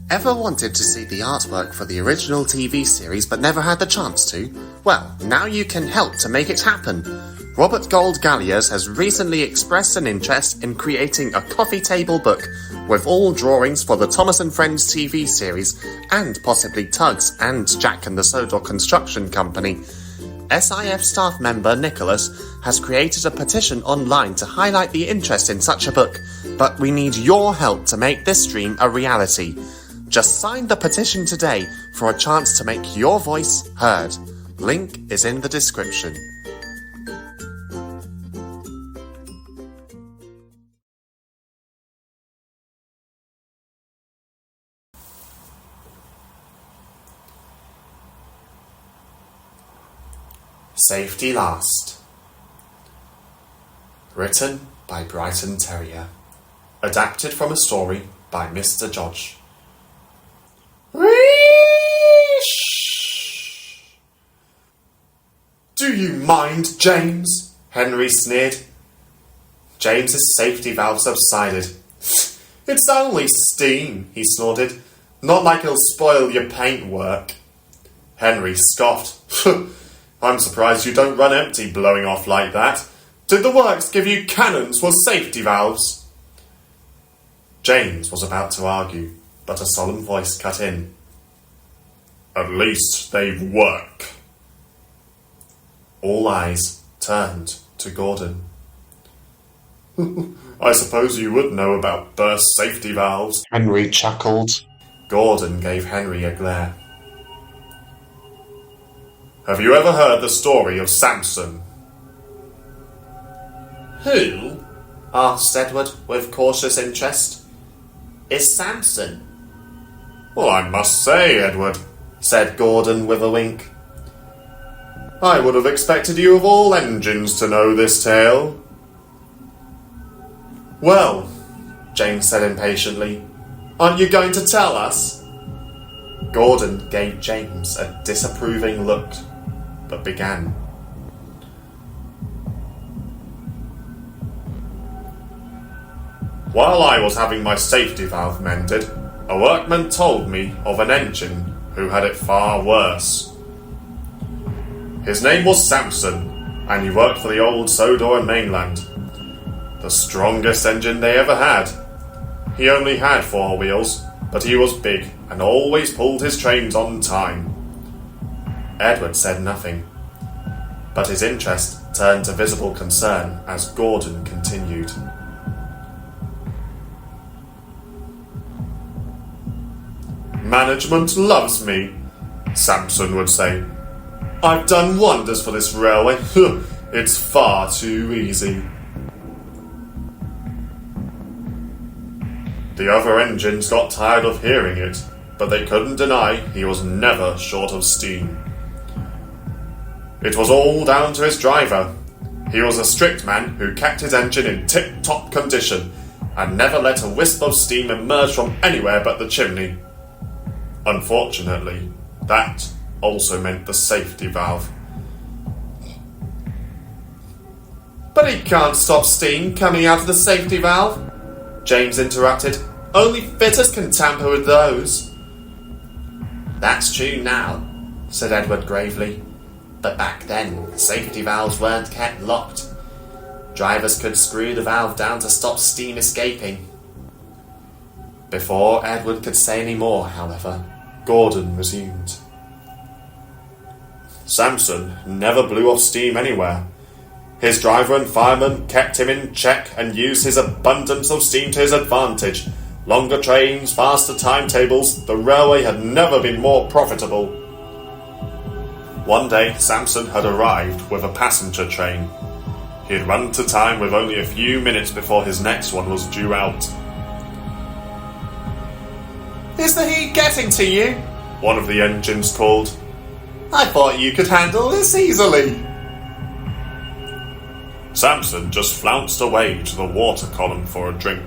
Ever wanted to see the artwork for the original TV series but never had the chance to? Well, now you can help to make it happen. Robert Gold Galliers has recently expressed an interest in creating a coffee table book with all drawings for the Thomas & Friends TV series and possibly Tugs and Jack and the Sodor Construction Company. SIF staff member Nicholas has created a petition online to highlight the interest in such a book, but we need your help to make this dream a reality. Just sign the petition today for a chance to make your voice heard. Link is in the description. Safety Last. Written by BrightonTerrier. Adapted from a story by MrJoj. Do you mind, James? Henry sneered. James's safety valve subsided. It's only steam, he snorted. Not like it'll spoil your paintwork. Henry scoffed. I'm surprised you don't run empty blowing off like that. Did the works give you cannons for safety valves? James was about to argue, but a solemn voice cut in. At least they work. All eyes turned to Gordon. I suppose you would know about burst safety valves, Henry chuckled. Gordon gave Henry a glare. Have you ever heard the story of Samson? Who? Asked Edward with cautious interest. Is Samson? Well, I must say, Edward, said Gordon with a wink. I would have expected you of all engines to know this tale. Well, James said impatiently, aren't you going to tell us? Gordon gave James a disapproving look, but began. While I was having my safety valve mended, a workman told me of an engine who had it far worse. His name was Samson, and he worked for the old Sodor mainland. The strongest engine they ever had. He only had 4 wheels, but he was big and always pulled his trains on time. Edward said nothing, but his interest turned to visible concern as Gordon continued. Management loves me, Samson would say. I've done wonders for this railway. It's far too easy. The other engines got tired of hearing it, but they couldn't deny he was never short of steam. It was all down to his driver. He was a strict man who kept his engine in tip-top condition and never let a wisp of steam emerge from anywhere but the chimney. Unfortunately, that also meant the safety valve. But he can't stop steam coming out of the safety valve, James interrupted. Only fitters can tamper with those. That's true now, said Edward gravely. But back then, safety valves weren't kept locked. Drivers could screw the valve down to stop steam escaping. Before Edward could say any more, however, Gordon resumed. Samson never blew off steam anywhere. His driver and fireman kept him in check and used his abundance of steam to his advantage. Longer trains, faster timetables, the railway had never been more profitable. One day, Samson had arrived with a passenger train. He had run to time with only a few minutes before his next one was due out. Is the heat getting to you? One of the engines called. I thought you could handle this easily. Samson just flounced away to the water column for a drink.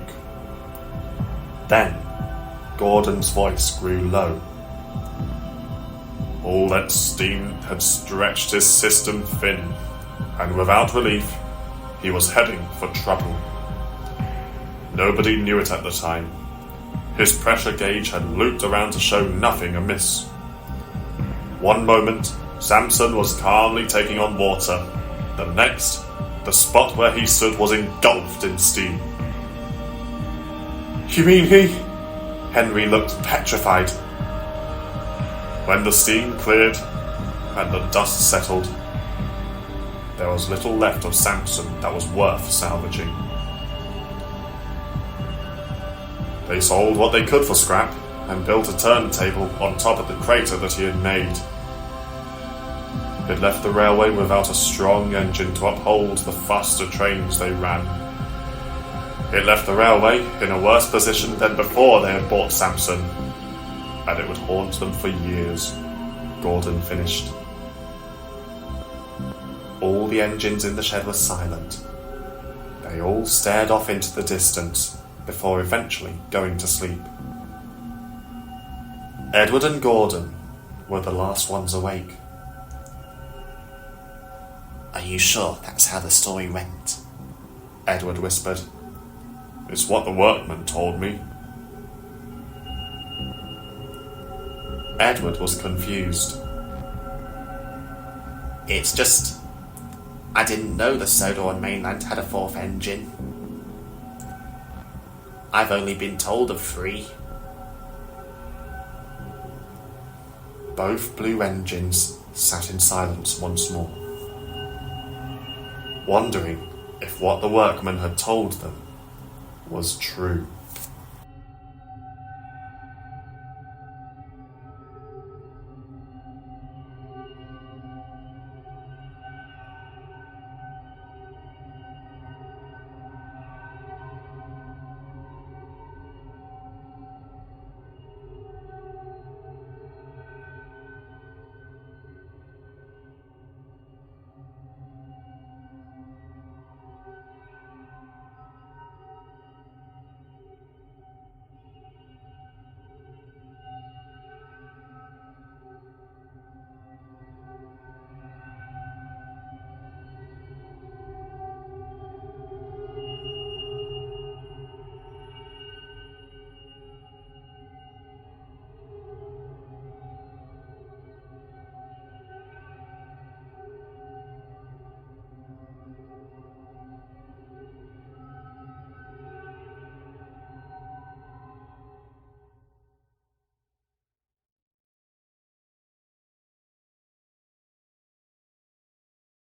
Then, Gordon's voice grew low. All that steam had stretched his system thin, and without relief, he was heading for trouble. Nobody knew it at the time. His pressure gauge had looped around to show nothing amiss. One moment, Samson was calmly taking on water. The next, the spot where he stood was engulfed in steam. You mean he? Henry looked petrified. When the steam cleared and the dust settled, there was little left of Samson that was worth salvaging. They sold what they could for scrap and built a turntable on top of the crater that he had made. It left the railway without a strong engine to uphold the faster trains they ran. It left the railway in a worse position than before they had bought Samson, and it would haunt them for years, Gordon finished. All the engines in the shed were silent. They all stared off into the distance before eventually going to sleep. Edward and Gordon were the last ones awake. Are you sure that's how the story went? Edward whispered. It's what the workman told me. Edward was confused. It's just, I didn't know the Sodor on mainland had a fourth engine. I've only been told of 3. Both blue engines sat in silence once more, wondering if what the workman had told them was true.